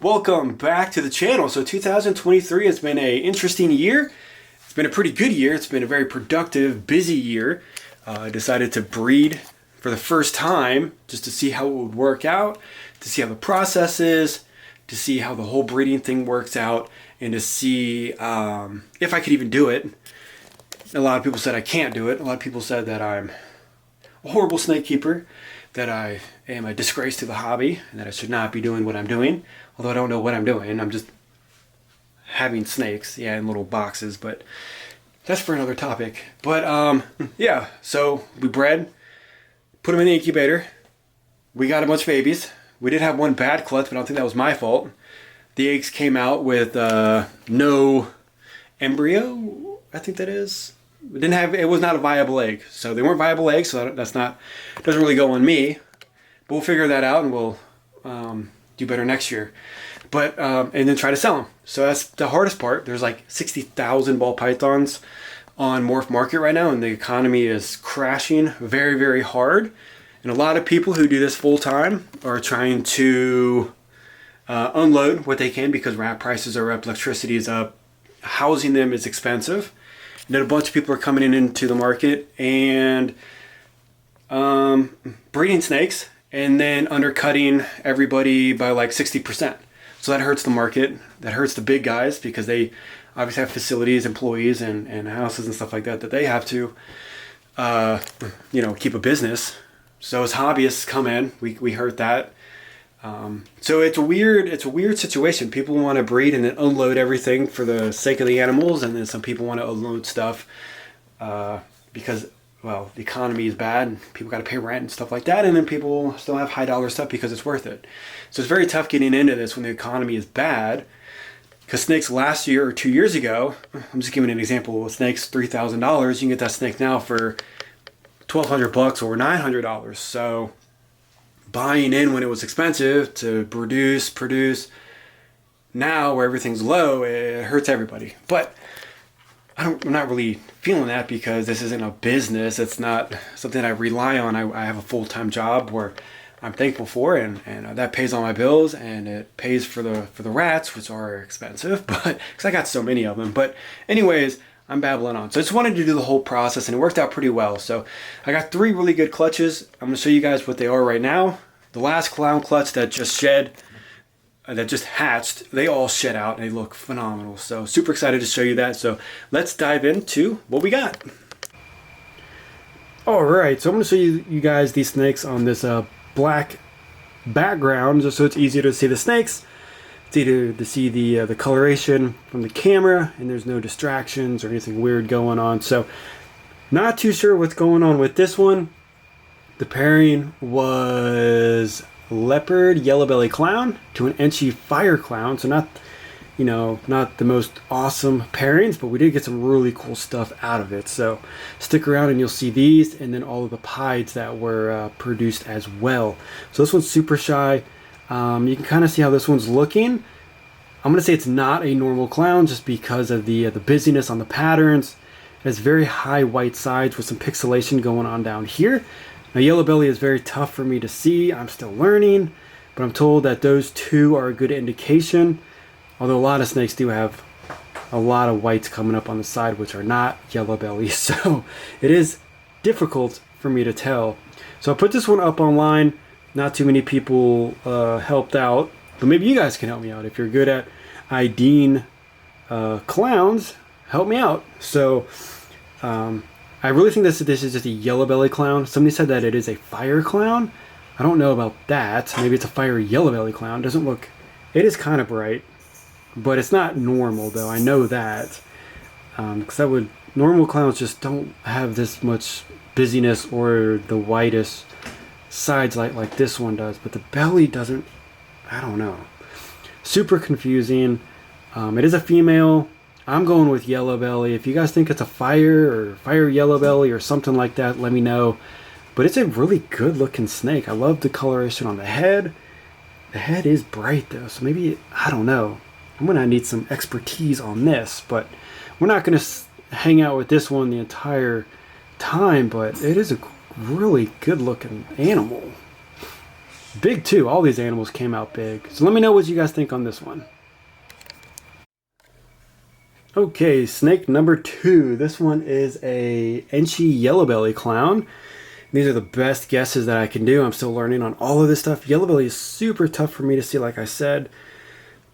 Welcome back to the channel. So 2023 has been an interesting year. It's been a pretty good year. It's been a very productive, busy year. I decided to breed for the first time just to see how it would work out, to see how the process is, to see how the whole breeding thing works out, and to see if I could even do it. A lot of people said I can't do it. A lot of people said that I'm a horrible snake keeper, that I am a disgrace to the hobby, and that I should not be doing what I'm doing. Although I don't know what I'm doing. I'm just having snakes, yeah, in little boxes, but that's for another topic. But yeah, so we bred, put them in the incubator. We got a bunch of babies. We did have one bad clutch, but I don't think that was my fault. The eggs came out with no embryo, I think that is. It was not a viable egg. So they weren't viable eggs, so doesn't really go on me. But we'll figure that out, and we'll do better next year. But and then try to sell them. So that's the hardest part. There's like 60,000 ball pythons on Morph market right now, and the economy is crashing very, very hard. And a lot of people who do this full time are trying to unload what they can because rat prices are up, electricity is up, housing them is expensive. And then a bunch of people are coming into the market and breeding snakes and then undercutting everybody by like 60%. So that hurts the market. That hurts the big guys because they obviously have facilities, employees, and houses and stuff like that they have to, keep a business. So as hobbyists come in, we hurt that. So it's a weird situation. People want to breed and then unload everything for the sake of the animals, and then some people want to unload stuff because, well, the economy is bad and people got to pay rent and stuff like that, and then people still have high dollar stuff because it's worth it. So it's very tough getting into this when the economy is bad, because snakes last year or 2 years ago, I'm just giving an example, with snakes $3,000, you can get that snake now for $1,200 or $900. So buying in when it was expensive to produce now where everything's low, it hurts everybody. But I'm not really feeling that because this isn't a business. It's not something I rely on. I have a full-time job where I'm thankful for, and that pays all my bills, and it pays for the rats, which are expensive, but because I got so many of them. But anyways, I'm babbling on. So I just wanted to do the whole process, and it worked out pretty well. So I got 3 really good clutches. I'm going to show you guys what they are right now. The last clown clutch that just hatched, they all shed out and they look phenomenal. So super excited to show you that. So let's dive into what we got. All right, so I'm going to show you guys these snakes on this black background, just so it's easier to see the snakes. It's easier to see the coloration from the camera, and there's no distractions or anything weird going on. So not too sure what's going on with this one. The pairing was leopard yellow belly clown to an Enchi fire clown. So not the most awesome pairings, but we did get some really cool stuff out of it. So stick around and you'll see these, and then all of the pieds that were produced as well. So this one's super shy. You can kind of see how this one's looking. I'm going to say it's not a normal clown just because of the busyness on the patterns. It has very high white sides with some pixelation going on down here. Now yellow belly is very tough for me to see. I'm still learning, but I'm told that those two are a good indication. Although a lot of snakes do have a lot of whites coming up on the side, which are not yellow belly. So it is difficult for me to tell. So I put this one up online. Not too many people helped out, but maybe you guys can help me out. If you're good at IDing clowns, help me out. So I really think this is just a yellow belly clown. Somebody said that it is a fire clown. I don't know about that. Maybe it's a fire yellow belly clown. It is kind of bright, but it's not normal though. I know that because normal clowns just don't have this much busyness or the whitest sides like this one does, but the belly doesn't. I don't know. Super confusing. It is a female. I'm going with yellow belly. If you guys think it's a fire yellow belly or something like that, let me know. But it's a really good looking snake. I love the coloration on the head. The head is bright though, so maybe, I don't know. I'm gonna need some expertise on this, but we're not gonna hang out with this one the entire time, but it is a really good looking animal. Big too. All these animals came out big. So let me know what you guys think on this one. Okay, snake number 2. This one is a Cin-city yellow belly clown. These are the best guesses that I can do. I'm still learning on all of this stuff. Yellow belly is super tough for me to see, like I said.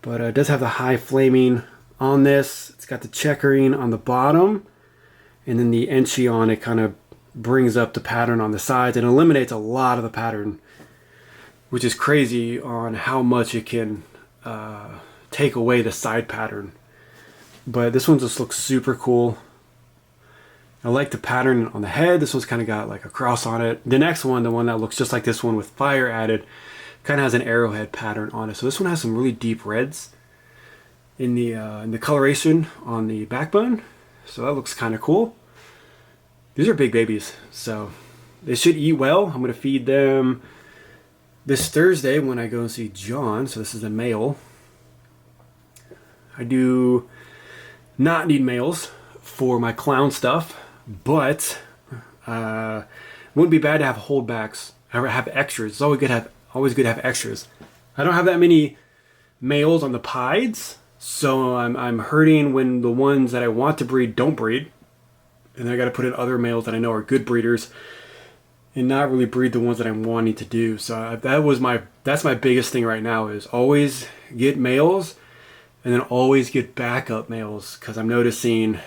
But it does have the high flaming on this. It's got the checkering on the bottom. And then the Cin-city on it kind of brings up the pattern on the sides and eliminates a lot of the pattern, which is crazy on how much it can take away the side pattern. But this one just looks super cool. I like the pattern on the head. This one's kind of got like a cross on it. The next one, the one that looks just like this one with fire added, kind of has an arrowhead pattern on it. So this one has some really deep reds in the coloration on the backbone. So that looks kind of cool. These are big babies, so they should eat well. I'm going to feed them this Thursday when I go and see John. So this is a male. I do not need males for my clown stuff, but it wouldn't be bad to have holdbacks. Have extras. It's always good to have extras. I don't have that many males on the pieds, so I'm hurting when the ones that I want to breed don't breed, and then I got to put in other males that I know are good breeders, and not really breed the ones that I'm wanting to do. So that's my biggest thing right now is always get males. And then always get backup males, because I'm noticing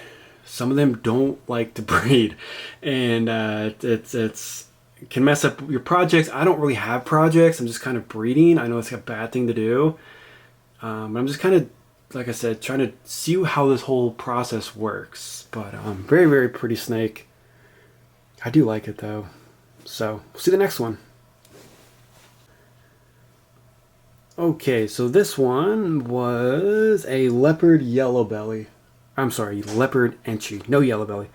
some of them don't like to breed, and it can mess up your projects. I don't really have projects. I'm just kind of breeding. I know it's a bad thing to do. I'm just kind of, like I said, trying to see how this whole process works. But very, very pretty snake. I do like it though. So we'll see the next one. Okay, so this one was a leopard yellow belly. I'm sorry, leopard Cin-city, no yellow belly.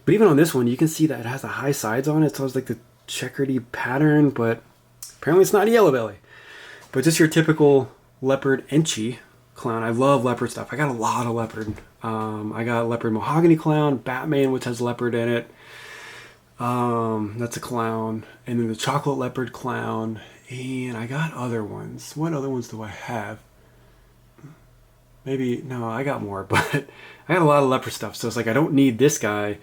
But even on this one, you can see that it has the high sides on it, so it's like the checkery pattern, but apparently it's not a yellow belly. But just your typical leopard Cin-city clown. I love leopard stuff. I got a lot of leopard. I got leopard mahogany clown, Batman, which has leopard in it. That's a clown. And then the chocolate leopard clown. And I got other ones. What other ones do I have? Maybe, no, I got more, but I got a lot of leopard stuff. So it's like I don't need this guy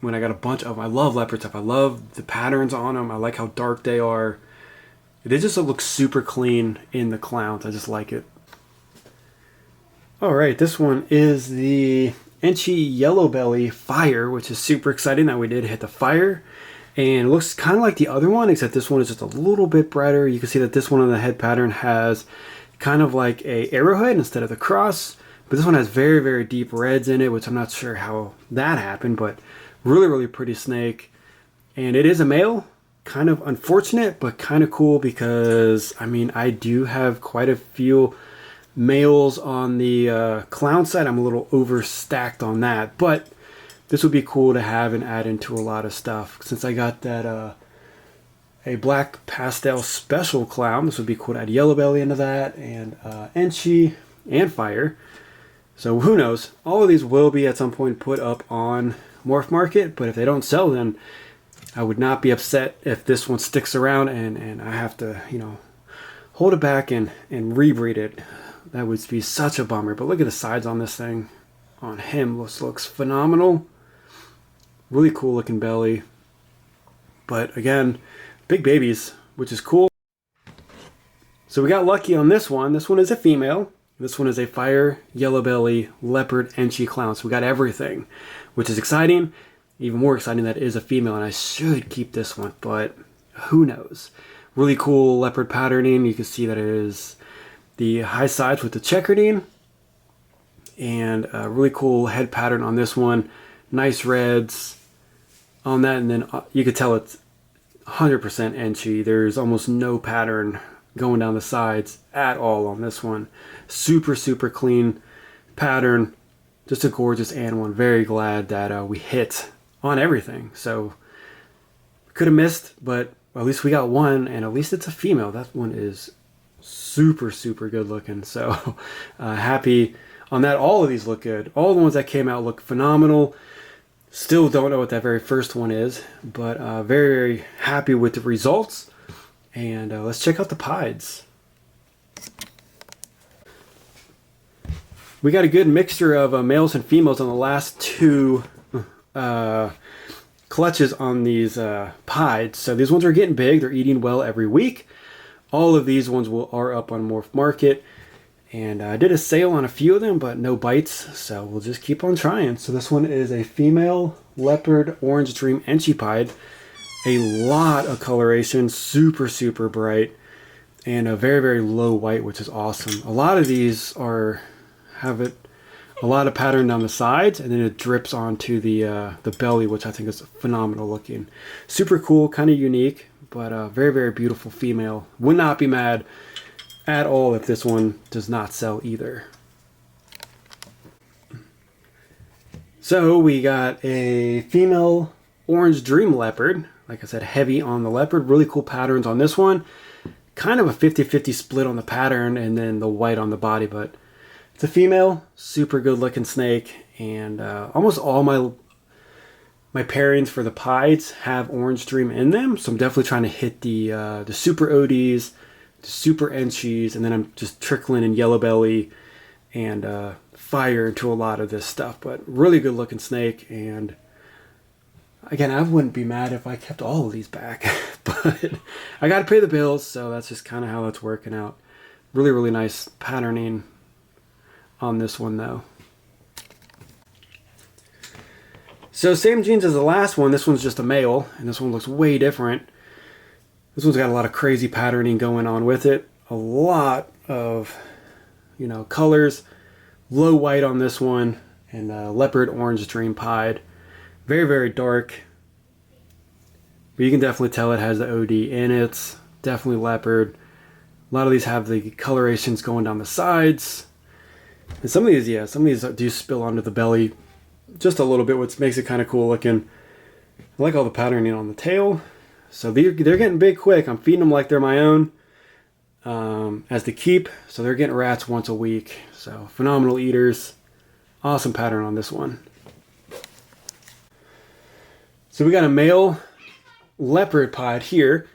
when I got a bunch of them. I love leopard stuff. I love the patterns on them. I like how dark they are. They just look super clean in the clowns. I just like it. All right, this one is the Cin-city yellow belly fire, which is super exciting that we did hit the fire. And it looks kind of like the other one, except this one is just a little bit brighter. You can see that this one on the head pattern has kind of like a arrowhead instead of the cross. But this one has very, very deep reds in it, which I'm not sure how that happened, but really, really pretty snake. And it is a male. Kind of unfortunate, but kind of cool because, I mean, I do have quite a few males on the clown side. I'm a little overstacked on that, but this would be cool to have and add into a lot of stuff. Since I got that a black pastel special clown, this would be cool to add yellow belly into that, and Cin-city and fire. So who knows? All of these will be at some point put up on Morph Market, but if they don't sell, then I would not be upset if this one sticks around and I have to, you know, hold it back and rebreed it. That would be such a bummer. But look at the sides on this thing. On him, looks phenomenal. Really cool looking belly. But again, big babies, which is cool. So we got lucky on this one. This one is a female. This one is a fire, yellow belly, leopard, Cin-city clown. So we got everything, which is exciting. Even more exciting that it is a female, and I should keep this one, but who knows. Really cool leopard patterning. You can see that it is the high sides with the checkering. And a really cool head pattern on this one. Nice reds on that, and then you could tell it's 100% Cin-city. There's almost no pattern going down the sides at all on this one. Super, super clean pattern. Just a gorgeous animal. I'm very glad that we hit on everything. So could have missed, but at least we got one, and at least it's a female. That one is super, super good looking. So happy on that. All of these look good. All the ones that came out look phenomenal. Still don't know what that very first one is, but very, very happy with the results. And let's check out the pieds. We got a good mixture of males and females on the last two clutches on these pieds. So these ones are getting big. They're eating well every week. All of these ones are up on Morph Market. And I did a sale on a few of them, but no bites. So we'll just keep on trying. So this one is a female leopard orange dream Enchi pied. A lot of coloration, super, super bright. And a very, very low white, which is awesome. A lot of these have a lot of pattern down the sides, and then it drips onto the belly, which I think is phenomenal looking. Super cool, kind of unique, but very, very beautiful female. Would not be mad at all if this one does not sell either. So we got a female orange dream leopard. Like I said, heavy on the leopard. Really cool patterns on this one. Kind of a 50-50 split on the pattern and then the white on the body, but it's a female, super good looking snake, and almost all my pairings for the pieds have orange dream in them, so I'm definitely trying to hit the super ODs, the super Enchis, and then I'm just trickling in yellow belly and fire into a lot of this stuff. But really good looking snake, and again, I wouldn't be mad if I kept all of these back, but I got to pay the bills, so that's just kind of how it's working out. Really, really nice patterning on this one though. So same genes as the last one. This one's just a male, and this one looks way different. This one's got a lot of crazy patterning going on with it. A lot of, colors. Low white on this one, and leopard orange dream pied. Very, very dark. But you can definitely tell it has the OD in it. Definitely leopard. A lot of these have the colorations going down the sides. And some of these do spill onto the belly just a little bit, which makes it kind of cool looking. I like all the patterning on the tail. So they're getting big quick. I'm feeding them like they're my own as to keep. So they're getting rats once a week. So phenomenal eaters. Awesome pattern on this one. So we got a male leopard pied here.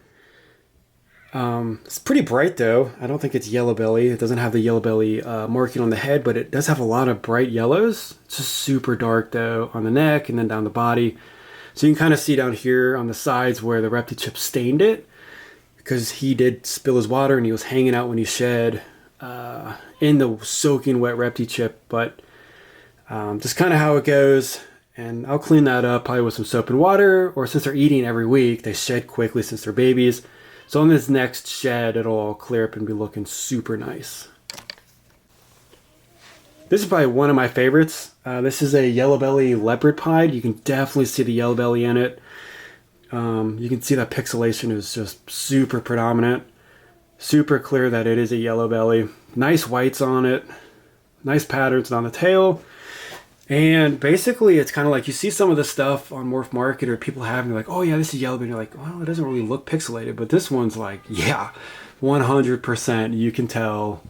It's pretty bright though. I don't think it's yellow belly. It doesn't have the yellow belly marking on the head, but it does have a lot of bright yellows. It's just super dark though on the neck and then down the body. So you can kind of see down here on the sides where the repti-chip stained it, because he did spill his water and he was hanging out when he shed in the soaking wet repti-chip. But just kind of how it goes. And I'll clean that up probably with some soap and water, or since they're eating every week, they shed quickly since they're babies. So on this next shed, it'll all clear up and be looking super nice. This is probably one of my favorites. This is a yellow belly leopard pied. You can definitely see the yellow belly in it. You can see that pixelation is just super predominant. Super clear that it is a yellow belly. Nice whites on it. Nice patterns on the tail. And basically, it's kind of like you see some of the stuff on Morph Market or people having like, oh yeah, this is yellow, but you're like, well, it doesn't really look pixelated. But this one's like, yeah, 100%. You can tell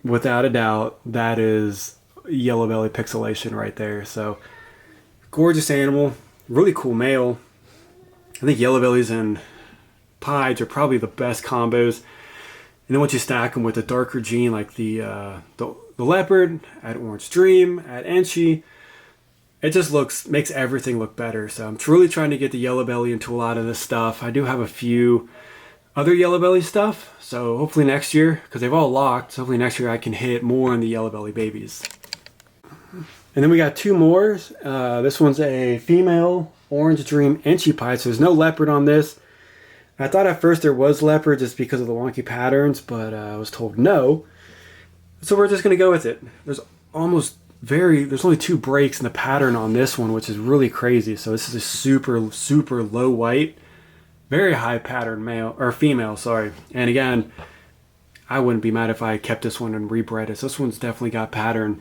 without a doubt that is yellow belly pixelation right there. So gorgeous animal, really cool male. I think yellow bellies and pieds are probably the best combos. And then once you stack them with a darker gene like the leopard, add orange dream, add Enchi, it just makes everything look better. So I'm really trying to get the yellow belly into a lot of this stuff. I do have a few other yellow belly stuff, so hopefully next year, because they've all locked, so hopefully next year I can hit more on the yellow belly babies. And then we got two more. This one's a female orange dream Enchi pied, so there's no leopard on this. I thought at first there was leopard just because of the wonky patterns, but I was told no. So we're just going to go with it. There's only 2 breaks in the pattern on this one, which is really crazy. So this is a super, super low white, very high pattern male or female, sorry. And again, I wouldn't be mad if I kept this one and rebred it. So this one's definitely got pattern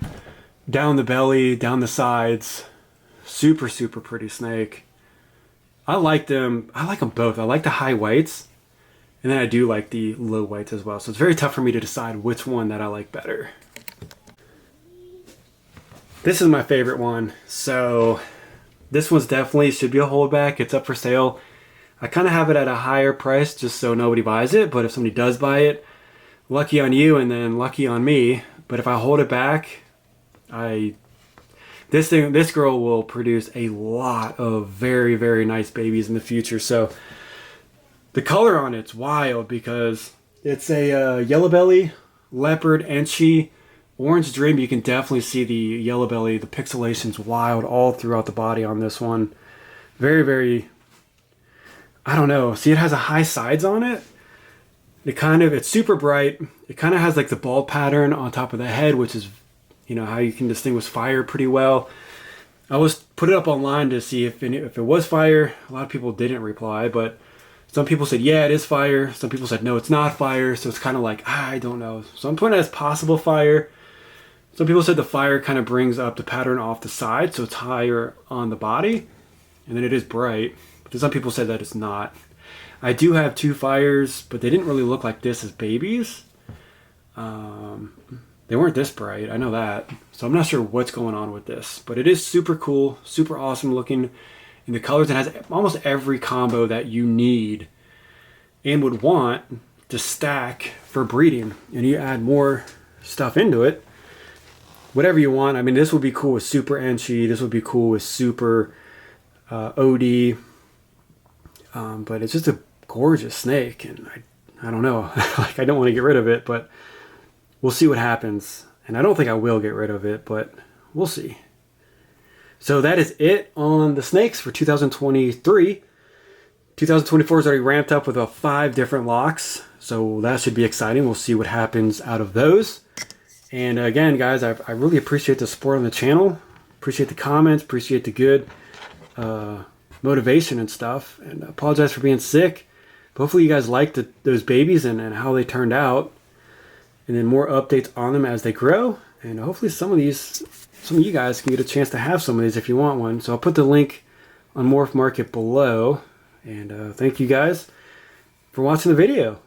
down the belly, down the sides. Super, super pretty snake. I like them both. I like the high whites, and then I do like the low whites as well. So it's very tough for me to decide which one that I like better. This is my favorite one. So this one's definitely should be a holdback. It's up for sale. I kind of have it at a higher price just so nobody buys it, but if somebody does buy it, lucky on you and then lucky on me. But if I hold it back, this girl will produce a lot of very, very nice babies in the future. So the color on it's wild because it's a yellow belly, leopard, enchi, orange dream. You can definitely see the yellow belly, the pixelation's wild all throughout the body on this one. Very, very, I don't know. See, it has a high sides on it. It's super bright. It kind of has like the bald pattern on top of the head, which is, you know, how you can distinguish fire pretty well. I was put it up online to see if it was fire. A lot of people didn't reply, but some people said, yeah, it is fire. Some people said, no, it's not fire. So it's kind of like, I don't know. So I'm putting it as possible fire. Some people said the fire kind of brings up the pattern off the side, so it's higher on the body. And then it is bright. But some people said that it's not. I do have 2 fires, but they didn't really look like this as babies. They weren't this bright, I know that. So I'm not sure what's going on with this. But it is super cool, super awesome looking in the colors. It has almost every combo that you need and would want to stack for breeding. And you add more stuff into it. Whatever you want. I mean, this would be cool with super enchi. This would be cool with super OD. But it's just a gorgeous snake. And I don't know. Like, I don't want to get rid of it, but we'll see what happens. And I don't think I will get rid of it, but we'll see. So that is it on the snakes for 2023. 2024 is already ramped up with about 5 different locks. So that should be exciting. We'll see what happens out of those. And again, guys, I really appreciate the support on the channel. Appreciate the comments. Appreciate the good motivation and stuff. And I apologize for being sick. But hopefully you guys liked those babies and how they turned out. And then more updates on them as they grow. And hopefully some of you guys can get a chance to have some of these if you want one. So I'll put the link on Morph Market below. And thank you guys for watching the video.